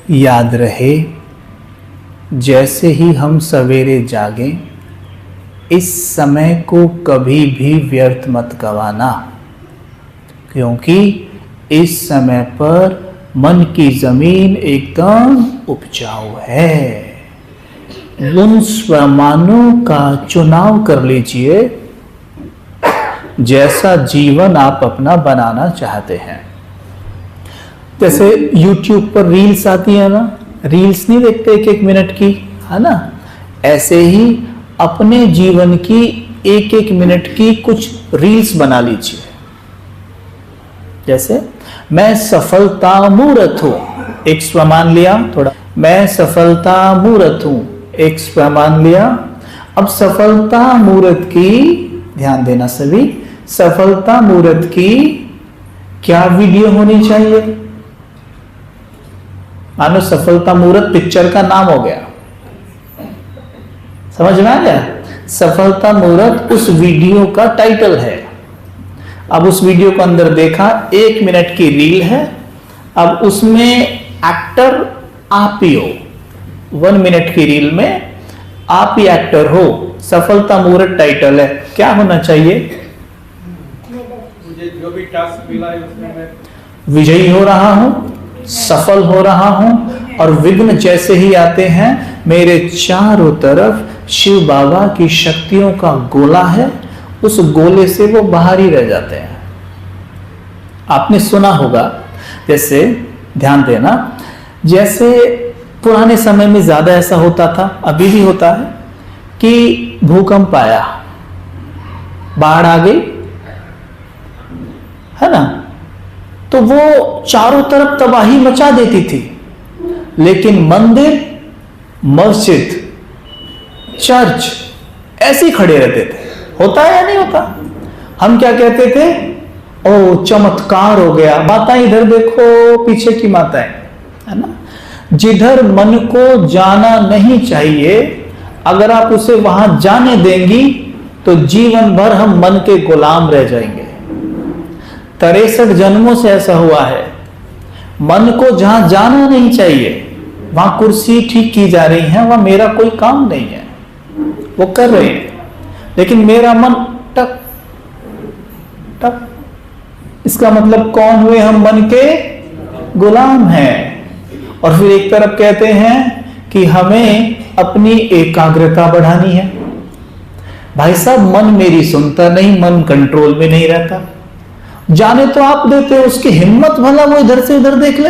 याद रहे, जैसे ही हम सवेरे जागें, इस समय को कभी भी व्यर्थ मत गंवाना, क्योंकि इस समय पर मन की जमीन एकदम उपजाऊ है। उन स्वमानों का चुनाव कर लीजिए जैसा जीवन आप अपना बनाना चाहते हैं। जैसे YouTube पर रील्स आती है ना, रील्स नहीं देखते 1-1 मिनट की, है ना? ऐसे ही अपने जीवन की 1-1 मिनट की कुछ रील्स बना लीजिए। जैसे मैं सफलता मूर्त हूं, एक स्वमान लिया, थोड़ा मैं सफलता मूर्त हूं, एक स्वमान लिया। अब सफलता मूर्त की, ध्यान देना सभी, सफलता मूर्त की क्या वीडियो होनी चाहिए? मानो सफलता मूर्त पिक्चर का नाम हो गया, समझ में आ गया? सफलता मूर्त उस वीडियो का टाइटल है। अब उस वीडियो को अंदर देखा, 1 मिनट की रील है। अब उसमें एक्टर आप ही हो, 1 मिनट की रील में आप ही एक्टर हो। सफलता मूर्त टाइटल है, क्या होना चाहिए? मुझे जो भी टास्क मिला है उसमें मैं विजयी हो रहा हूं, सफल हो रहा हूं, और विघ्न जैसे ही आते हैं मेरे चारों तरफ शिव बाबा की शक्तियों का गोला है, उस गोले से वो बाहर ही रह जाते हैं। आपने सुना होगा, जैसे ध्यान देना, जैसे पुराने समय में ज्यादा ऐसा होता था, अभी भी होता है, कि भूकंप आया, बाढ़ आ गई, है ना, तो वो चारों तरफ तबाही मचा देती थी। लेकिन मंदिर, मस्जिद, चर्च ऐसे ही खड़े रहते थे। होता है या नहीं होता? हम क्या कहते थे? ओ चमत्कार हो गया। माताएं इधर देखो, पीछे की माताएं, है ना? जिधर मन को जाना नहीं चाहिए, अगर आप उसे वहां जाने देंगी तो जीवन भर हम मन के गुलाम रह जाएंगे। 63 जन्मों से ऐसा हुआ है। मन को जहां जाना नहीं चाहिए, वहां कुर्सी ठीक की जा रही है, वहां मेरा कोई काम नहीं है, वो कर रहे हैं, लेकिन मेरा मन टक टक। इसका मतलब कौन हुए? हम मन के गुलाम हैं। और फिर एक तरफ कहते हैं कि हमें अपनी एकाग्रता बढ़ानी है। भाई साहब, मन मेरी सुनता नहीं, मन कंट्रोल में नहीं रहता। जाने तो आप देते हो, उसकी हिम्मत भला वो इधर से उधर देख ले।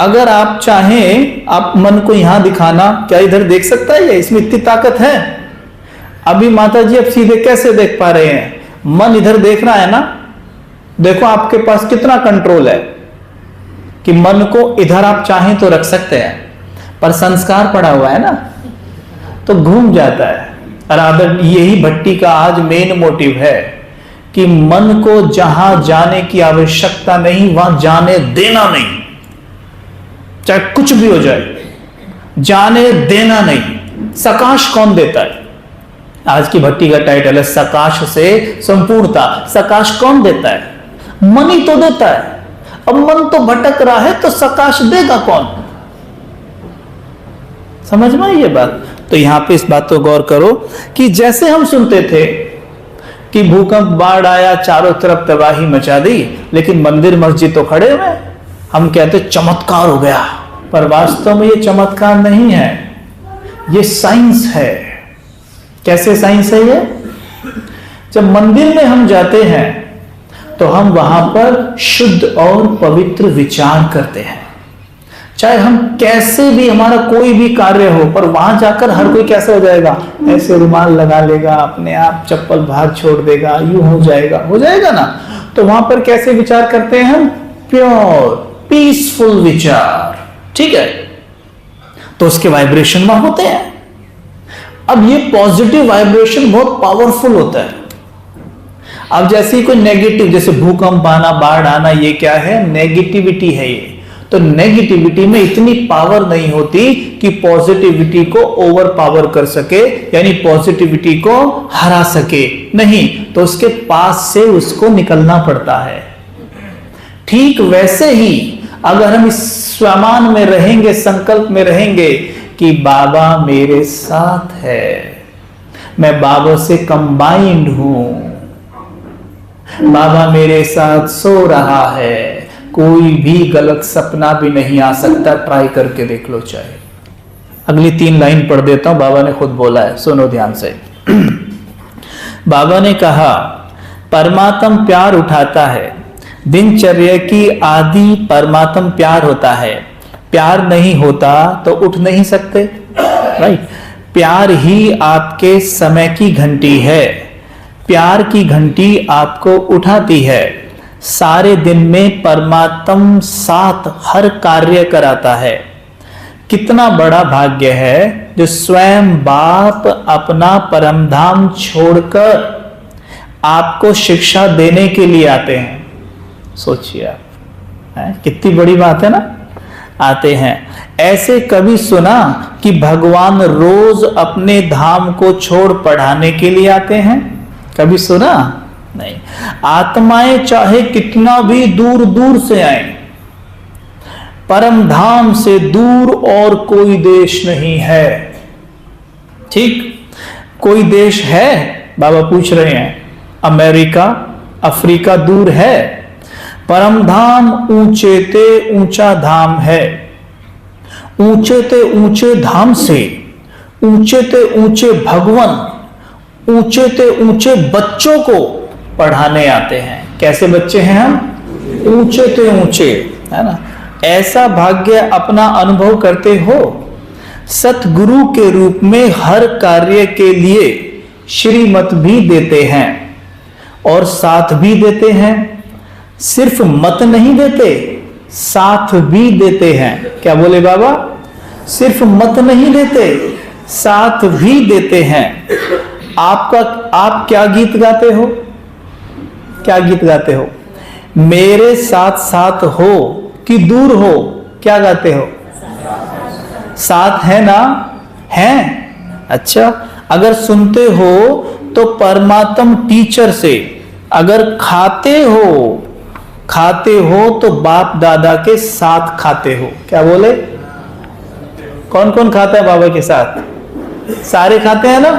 अगर आप चाहें, आप मन को यहां दिखाना, क्या इधर देख सकता है? ये इसमें इतनी ताकत है? अभी माता जी अब सीधे कैसे देख पा रहे हैं? मन इधर देख रहा है ना, देखो आपके पास कितना कंट्रोल है कि मन को इधर आप चाहें तो रख सकते हैं, पर संस्कार पड़ा हुआ है ना, तो घूम जाता है। और आदर यही भट्टी का आज मेन मोटिव है कि मन को जहां जाने की आवश्यकता नहीं, वहां जाने देना नहीं, चाहे कुछ भी हो जाए, जाने देना नहीं। सकाश कौन देता है? आज की भट्टी का टाइटल है सकाश से संपूर्णता। सकाश कौन देता है? मन ही तो देता है। अब मन तो भटक रहा है, तो सकाश देगा कौन? समझ में आई ये बात? तो यहां पे इस बात को गौर करो कि जैसे हम सुनते थे कि भूकंप, बाढ़ आया, चारों तरफ तबाही मचा दी, लेकिन मंदिर मस्जिद तो खड़े हुए, हम कहते चमत्कार हो गया, पर वास्तव में ये चमत्कार नहीं है, ये साइंस है। कैसे साइंस है ये? जब मंदिर में हम जाते हैं तो हम वहां पर शुद्ध और पवित्र विचार करते हैं। चाहे हम कैसे भी, हमारा कोई भी कार्य हो, पर वहां जाकर हर कोई कैसे हो जाएगा? ऐसे रुमाल लगा लेगा, अपने आप चप्पल बाहर छोड़ देगा, यूं हो जाएगा ना। तो वहां पर कैसे विचार करते हैं हम? प्योर पीसफुल विचार, ठीक है? तो उसके वाइब्रेशन वहां होते हैं। अब ये पॉजिटिव वाइब्रेशन बहुत पावरफुल होता है। अब जैसे ही कोई नेगेटिव, जैसे भूकंप आना, बाढ़ आना, ये क्या है? नेगेटिविटी है ये। तो नेगेटिविटी में इतनी पावर नहीं होती कि पॉजिटिविटी को ओवर पावर कर सके, यानी पॉजिटिविटी को हरा सके, नहीं, तो उसके पास से उसको निकलना पड़ता है। ठीक वैसे ही अगर हम इस स्वामान में रहेंगे, संकल्प में रहेंगे कि बाबा मेरे साथ है, मैं बाबा से कंबाइंड हूं, बाबा मेरे साथ सो रहा है, कोई भी गलत सपना भी नहीं आ सकता, ट्राई करके देख लो चाहे। अगली 3 लाइन पढ़ देता हूं, बाबा ने खुद बोला है, सुनो ध्यान से। बाबा ने कहा परमात्म प्यार उठाता है, दिनचर्या की आदि परमात्म प्यार होता है, प्यार नहीं होता तो उठ नहीं सकते, राइट। प्यार ही आपके समय की घंटी है, प्यार की घंटी आपको उठाती है। सारे दिन में परमात्म साथ हर कार्य कराता है। कितना बड़ा भाग्य है जो स्वयं बाप अपना परमधाम छोड़कर आपको शिक्षा देने के लिए आते हैं। सोचिए आप, कितनी बड़ी बात है ना, आते हैं। ऐसे कभी सुना कि भगवान रोज अपने धाम को छोड़ पढ़ाने के लिए आते हैं? कभी सुना? नहीं। आत्माएं चाहे कितना भी दूर दूर से आए, परम धाम से दूर और कोई देश नहीं है। ठीक, कोई देश है? बाबा पूछ रहे हैं। अमेरिका, अफ्रीका दूर है? परम धाम ऊंचे ते ऊंचा धाम है। ऊंचे ते ऊंचे धाम से ऊंचे ते ऊंचे भगवान, ऊंचे ते ऊंचे बच्चों को पढ़ाने आते हैं। कैसे बच्चे हैं हम? ऊंचे ते ऊंचे, है ना। ऐसा भाग्य अपना अनुभव करते हो। सतगुरु के रूप में हर कार्य के लिए श्रीमत भी देते हैं और साथ भी देते हैं। सिर्फ मत नहीं देते, साथ भी देते हैं। क्या बोले बाबा? सिर्फ मत नहीं देते, साथ भी देते हैं। आप क्या गीत गाते हो? क्या गीत गाते हो? मेरे साथ साथ हो कि दूर हो? क्या गाते हो? साथ है ना? है। अच्छा, अगर सुनते हो तो परमात्म टीचर से, अगर खाते हो तो बाप दादा के साथ खाते हो। क्या बोले? कौन कौन खाता है बाबा के साथ? सारे खाते हैं ना?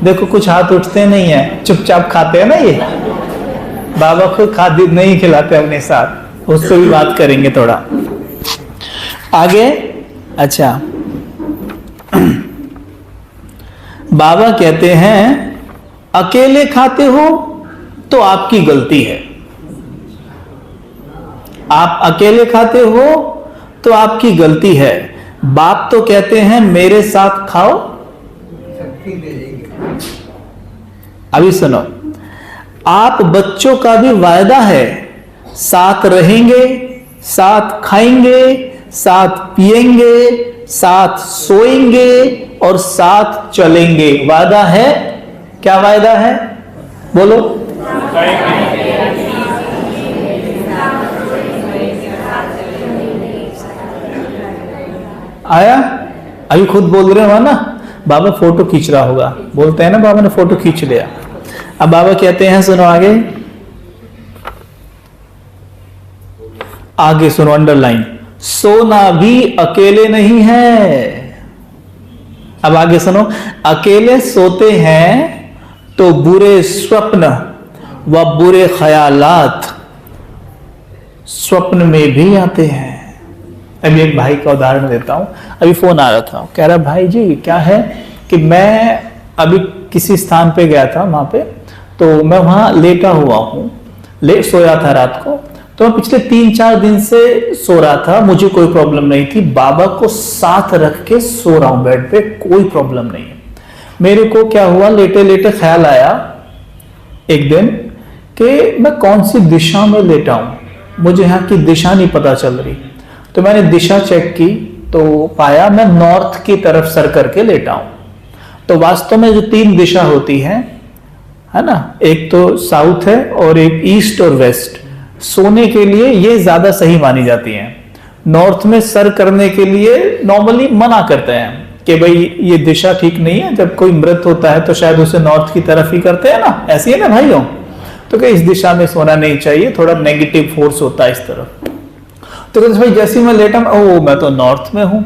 देखो कुछ हाथ उठते नहीं है, चुपचाप खाते हैं ना। ये बाबा खुद खाद्य नहीं खिलाते अपने साथ, उस पर भी बात करेंगे थोड़ा आगे। अच्छा, बाबा कहते हैं अकेले खाते हो तो आपकी गलती है। आप अकेले खाते हो तो आपकी गलती है। बाप तो कहते हैं मेरे साथ खाओ। अभी सुनो, आप बच्चों का भी वायदा है, साथ रहेंगे, साथ खाएंगे, साथ पिएंगे, साथ सोएंगे और साथ चलेंगे। वादा है? क्या वायदा है? बोलो। आया? अभी खुद बोल रहे हो ना, बाबा फोटो खींच रहा होगा। बोलते हैं ना बाबा ने फोटो खींच लिया। अब बाबा कहते हैं, सुनो आगे, आगे सुनो, अंडरलाइन। सोना भी अकेले नहीं है। अब आगे सुनो, अकेले सोते हैं तो बुरे स्वप्न व बुरे ख्यालात स्वप्न में भी आते हैं। अभी एक भाई का उदाहरण देता हूं। अभी फोन आ रहा था, कह रहा भाई जी क्या है कि मैं अभी किसी स्थान पे गया था, वहां पे तो मैं वहां लेटा हुआ हूं, लेट सोया था रात को। तो मैं पिछले 3-4 दिन से सो रहा था, मुझे कोई प्रॉब्लम नहीं थी। बाबा को साथ रख के सो रहा हूं बेड पे, कोई प्रॉब्लम नहीं है। मेरे को क्या हुआ, लेटे लेटे ख्याल आया एक दिन कि मैं कौन सी दिशा में लेटा हूं, मुझे यहाँ की दिशा नहीं पता चल रही। तो मैंने दिशा चेक की तो पाया मैं नॉर्थ की तरफ सर करके लेटा हूं। तो वास्तव में जो 3 दिशा होती है ना, एक तो साउथ है और एक ईस्ट और वेस्ट। सोने के लिए ये ज्यादा सही मानी जाती हैं। नॉर्थ में सर करने के लिए नॉर्मली मना करते हैं कि भाई ये दिशा ठीक नहीं है। जब कोई मृत होता है तो शायद उसे नॉर्थ की तरफ ही करते हैं ना, ऐसी है ना भाइयों। तो क्या इस दिशा में सोना नहीं चाहिए, थोड़ा नेगेटिव फोर्स होता है इस तरफ। तो कहते भाई जैसे ही मैं लेटा, ओ मैं तो नॉर्थ में हूं।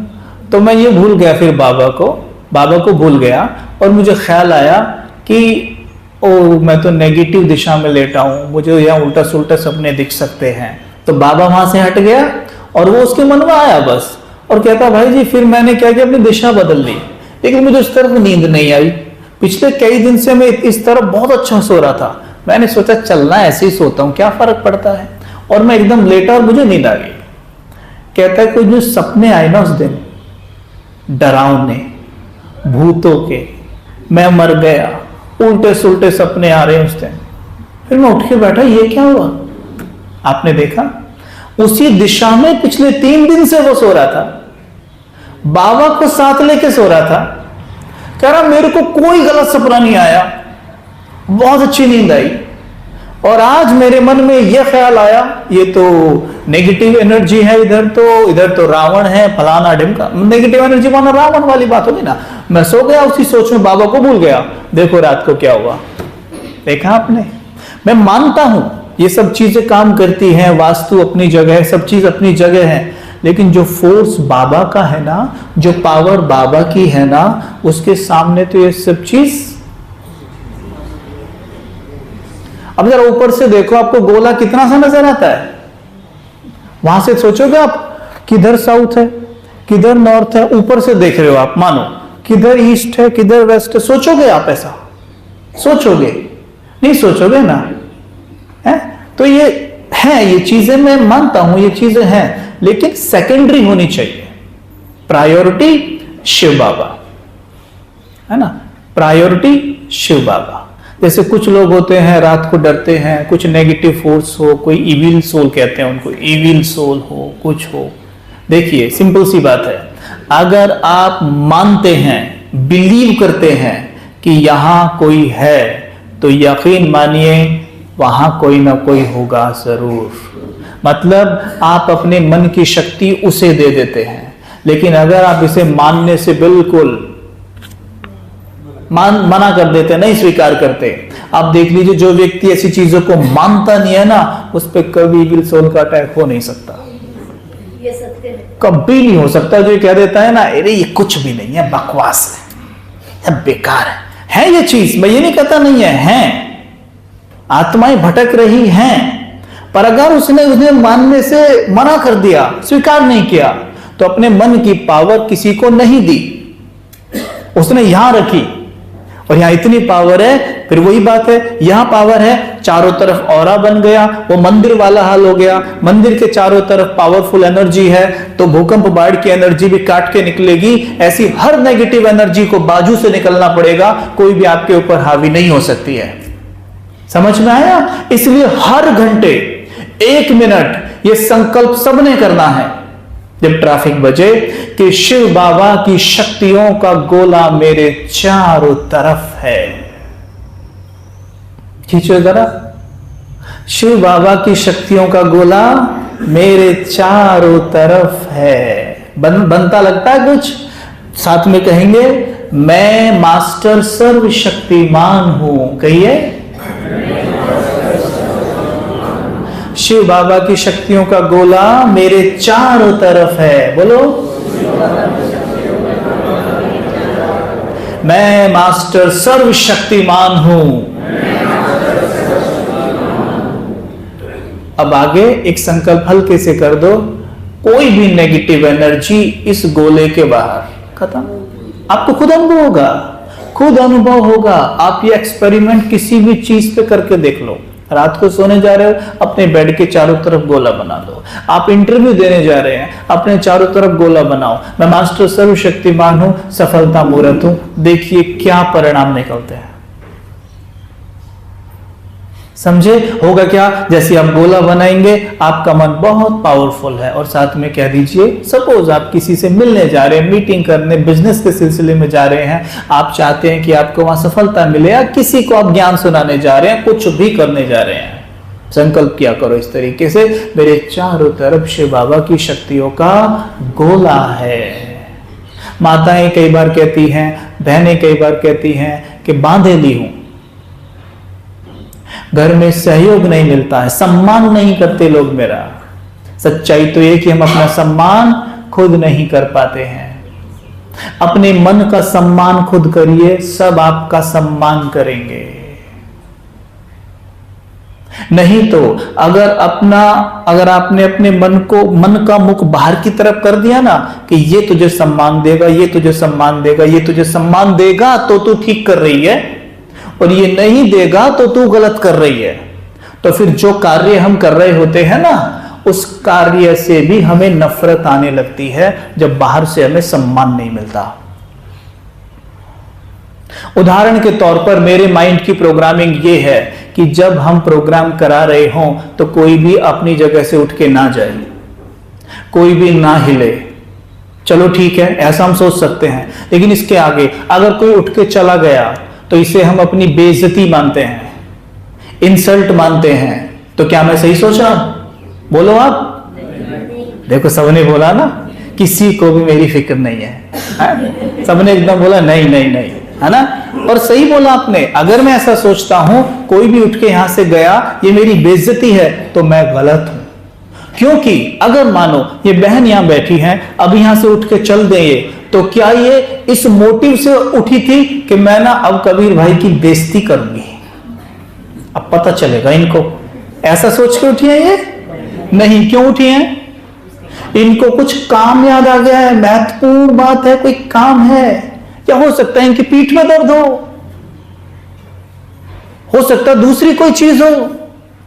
तो मैं ये भूल गया फिर बाबा को भूल गया, और मुझे ख्याल आया कि ओ मैं तो नेगेटिव दिशा में लेटा हूं, मुझे यहाँ उल्टा सुल्टा सपने दिख सकते हैं। तो बाबा वहां से हट गया और वो उसके मन में आया बस, और कहता भाई जी फिर मैंने क्या किया, अपनी दिशा बदल ली, लेकिन मुझे उस तरफ नींद नहीं आई। पिछले कई दिन से मैं इस तरफ बहुत अच्छा सो रहा था, मैंने सोचा चलना ऐसे ही सोता हूं, क्या फर्क पड़ता है, और मैं एकदम लेटा और मुझे नींद आ गई। कहता है कुछ जो सपने आए ना उस दिन, डरावने, भूतों के, मैं मर गया, उल्टे सुल्टे सपने आ रहे हैं उस दिन। फिर मैं उठ के बैठा, ये क्या हुआ? आपने देखा उसी दिशा में पिछले 3 दिन से वो सो रहा था, बाबा को साथ लेके सो रहा था। कह रहा मेरे को कोई गलत सपना नहीं आया, बहुत अच्छी नींद आई, और आज मेरे मन में यह ख्याल आया ये तो नेगेटिव एनर्जी है, इधर तो रावण है, फलाना ढिमका। नेगेटिव एनर्जी माना रावण वाली बात होगी ना। मैं सो गया उसी सोच में, बाबा को भूल गया। देखो रात को क्या हुआ, देखा आपने। मैं मानता हूं ये सब चीजें काम करती हैं, वास्तु अपनी जगह है, सब चीज अपनी जगह है, लेकिन जो फोर्स बाबा का है ना, जो पावर बाबा की है ना, उसके सामने तो ये सब चीज। अब जरा ऊपर से देखो, आपको गोला कितना सा नजर आता है। वहां से सोचोगे आप किधर साउथ है, किधर नॉर्थ है, ऊपर से देख रहे हो आप, मानो किधर ईस्ट है, किधर वेस्ट है। सोचोगे आप ऐसा? सोचोगे नहीं, सोचोगे ना, है? तो ये है, ये चीजें मैं मानता हूं, ये चीजें हैं, लेकिन सेकेंडरी होनी चाहिए। प्रायोरिटी शिव बाबा, है ना, प्रायोरिटी शिव बाबा। जैसे कुछ लोग होते हैं रात को डरते हैं, कुछ नेगेटिव फोर्स हो, कोई इविल सोल कहते हैं उनको, इविल सोल हो, कुछ हो। देखिए सिंपल सी बात है, अगर आप मानते हैं, बिलीव करते हैं कि यहां कोई है, तो यकीन मानिए वहां कोई ना कोई होगा जरूर। मतलब आप अपने मन की शक्ति उसे दे देते हैं, लेकिन अगर आप इसे मानने से बिल्कुल मना कर देते, नहीं स्वीकार करते, आप देख लीजिए जो व्यक्ति ऐसी चीजों को मानता नहीं है ना, उस पर कभी भी सोल का अटैक हो नहीं सकता, ये सत्य है। कभी नहीं हो सकता। जो कह देता है ना, अरे ये कुछ भी नहीं है, बकवास है, बेकार है ये चीज, मैं ये नहीं कहता नहीं है, आत्माएं भटक रही हैं, पर अगर उसने मानने से मना कर दिया, स्वीकार नहीं किया, तो अपने मन की पावर किसी को नहीं दी, उसने यहां रखी, और यहां इतनी पावर है। फिर वही बात है, यहां पावर है, चारों तरफ ऑरा बन गया, वो मंदिर वाला हाल हो गया, मंदिर के चारों तरफ पावरफुल एनर्जी है, तो भूकंप बाढ़ की एनर्जी भी काट के निकलेगी। ऐसी हर नेगेटिव एनर्जी को बाजू से निकलना पड़ेगा, कोई भी आपके ऊपर हावी नहीं हो सकती है। समझ में आया? इसलिए हर घंटे 1 मिनट ये संकल्प सबने करना है जब ट्रैफिक बजे, कि शिव बाबा की शक्तियों का गोला मेरे चारों तरफ है। खींचो जरा, शिव बाबा की शक्तियों का गोला मेरे चारों तरफ है। बनता लगता है कुछ? साथ में कहेंगे, मैं मास्टर सर्वशक्तिमान हूं। कहिए, शिव बाबा की शक्तियों का गोला मेरे चारों तरफ है। बोलो, मैं मास्टर सर्वशक्तिमान हूं। अब आगे एक संकल्प हल्के से कर दो, कोई भी नेगेटिव एनर्जी इस गोले के बाहर, खत्म। आपको खुद अनुभव होगा, खुद अनुभव होगा। आप ये एक्सपेरिमेंट किसी भी चीज पे करके देख लो। रात को सोने जा रहे हो, अपने बेड के चारों तरफ गोला बना दो। आप इंटरव्यू देने जा रहे हैं, अपने चारों तरफ गोला बनाओ, मैं मास्टर सर्वशक्तिमान हूं, सफलता मूर्त हूं। देखिए क्या परिणाम निकलते हैं। समझे? होगा क्या? जैसे आप गोला बनाएंगे, आपका मन बहुत पावरफुल है, और साथ में कह दीजिए, सपोज आप किसी से मिलने जा रहे हैं, मीटिंग करने, बिजनेस के सिलसिले में जा रहे हैं, आप चाहते हैं कि आपको वहां सफलता मिले, या किसी को आप ज्ञान सुनाने जा रहे हैं, कुछ भी करने जा रहे हैं, संकल्प किया करो इस तरीके से, मेरे चारों तरफ शिव बाबा की शक्तियों का गोला है। माताएं कई बार कहती हैं, बहनें कई बार कहती हैं कि बांधे ली हूं, घर में सहयोग नहीं मिलता है, सम्मान नहीं करते लोग मेरा, सच्चाई तो ये कि हम अपना सम्मान खुद नहीं कर पाते हैं। अपने मन का सम्मान खुद करिए, सब आपका सम्मान करेंगे। नहीं तो अगर आपने अपने मन का मुख बाहर की तरफ कर दिया ना कि ये तुझे सम्मान देगा, ये तुझे सम्मान देगा, ये तुझे सम्मान देगा तो तू ठीक कर रही है, और ये नहीं देगा तो तू गलत कर रही है, तो फिर जो कार्य हम कर रहे होते हैं ना, उस कार्य से भी हमें नफरत आने लगती है जब बाहर से हमें सम्मान नहीं मिलता। उदाहरण के तौर पर मेरे माइंड की प्रोग्रामिंग ये है कि जब हम प्रोग्राम करा रहे हों तो कोई भी अपनी जगह से उठ के ना जाए, कोई भी ना हिले। चलो ठीक है, ऐसा हम सोच सकते हैं, लेकिन इसके आगे अगर कोई उठ के चला गया तो इसे हम अपनी बेइज्जती मानते हैं, इंसल्ट मानते हैं। तो क्या मैं सही सोचा? बोलो आप। देखो सबने बोला ना, किसी को भी मेरी फिक्र नहीं है। सबने एकदम बोला नहीं नहीं नहीं, है ना? और सही बोला आपने। अगर मैं ऐसा सोचता हूं कोई भी उठ के यहां से गया ये मेरी बेइज्जती है, तो मैं गलत हूं। क्योंकि अगर मानो ये बहन यहां बैठी हैं, अब यहां से उठ के चल दें ये, तो क्या ये इस मोटिव से उठी थी कि मैं ना अब कबीर भाई की बेइज्जती करूंगी? अब पता चलेगा इनको। ऐसा सोच के उठी है ये? नहीं। क्यों उठी है? इनको कुछ काम याद आ गया है, महत्वपूर्ण बात है, कोई काम है। या हो सकता है इनकी पीठ में दर्द हो सकता है दूसरी कोई चीज हो,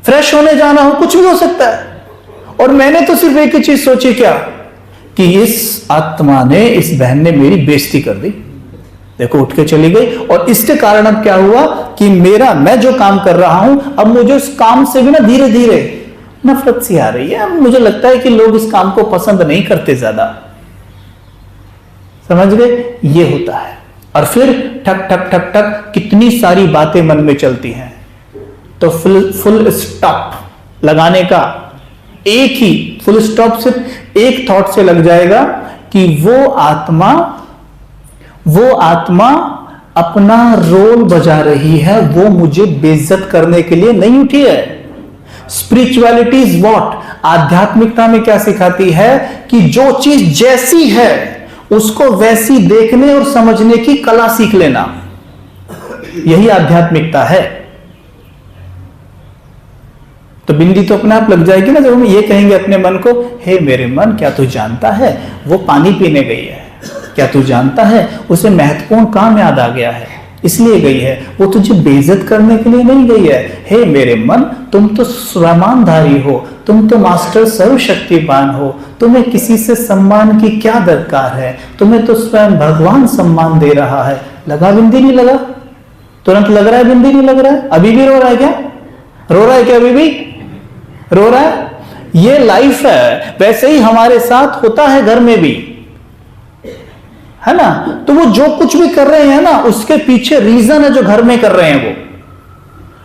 फ्रेश होने जाना हो, कुछ भी हो सकता है। और मैंने तो सिर्फ एक ही चीज सोची, क्या कि इस आत्मा ने, इस बहन ने मेरी बेइज्जती कर दी। देखो उठ के चली गई, और इसके कारण अब क्या हुआ कि मैं जो काम कर रहा हूं, अब मुझे उस काम से भी ना धीरे धीरे नफरत सी आ रही है। अब मुझे लगता है कि लोग इस काम को पसंद नहीं करते ज्यादा। समझ गए? ये होता है। और फिर ठक ठक ठक ठक कितनी सारी बातें मन में चलती हैं। तो फुल स्टॉप लगाने का, एक ही फुल स्टॉप सिर्फ एक थॉट से लग जाएगा कि वो आत्मा अपना रोल बजा रही है, वो मुझे बेइज्जत करने के लिए नहीं उठी है। Spirituality is what? आध्यात्मिकता में क्या सिखाती है कि जो चीज जैसी है उसको वैसी देखने और समझने की कला सीख लेना, यही आध्यात्मिकता है। तो बिंदी तो अपने आप लग जाएगी ना जब हम ये कहेंगे अपने मन को, हे मेरे मन, क्या तू जानता है वो पानी पीने गई है? क्या तू जानता है उसे महत्वपूर्ण काम याद आ गया है, इसलिए गई है, वो तुझे बेइज्जत करने के लिए नहीं गई है। हे मेरे मन, तुम तो स्वमानधारी हो, तुम तो मास्टर सर्वशक्तिमान हो, तुम्हें किसी से सम्मान की क्या दरकार है? तुम्हें तो स्वयं भगवान सम्मान दे रहा है। लगा बिंदी? नहीं लगा? तुरंत लग रहा है बिंदी? नहीं लग रहा है? अभी भी रो रहा है क्या? रो रहा है क्या? अभी भी रो रहा है? ये लाइफ है। वैसे ही हमारे साथ होता है घर में भी, है ना? तो वो जो कुछ भी कर रहे हैं ना, उसके पीछे रीजन है जो घर में कर रहे हैं वो।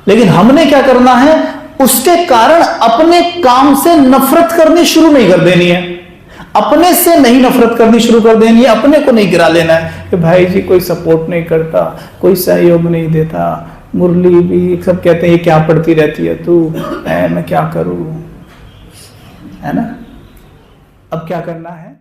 लेकिन हमने क्या करना है, उसके कारण अपने काम से नफरत करनी शुरू नहीं कर देनी है। अपने से नहीं नफरत करनी शुरू कर देनी है, अपने को नहीं गिरा लेना है कि भाई जी कोई सपोर्ट नहीं करता, कोई सहयोग नहीं देता, मुरली भी सब कहते हैं ये क्या पढ़ती रहती है तू, मैं क्या करूं, है ना? अब क्या करना है?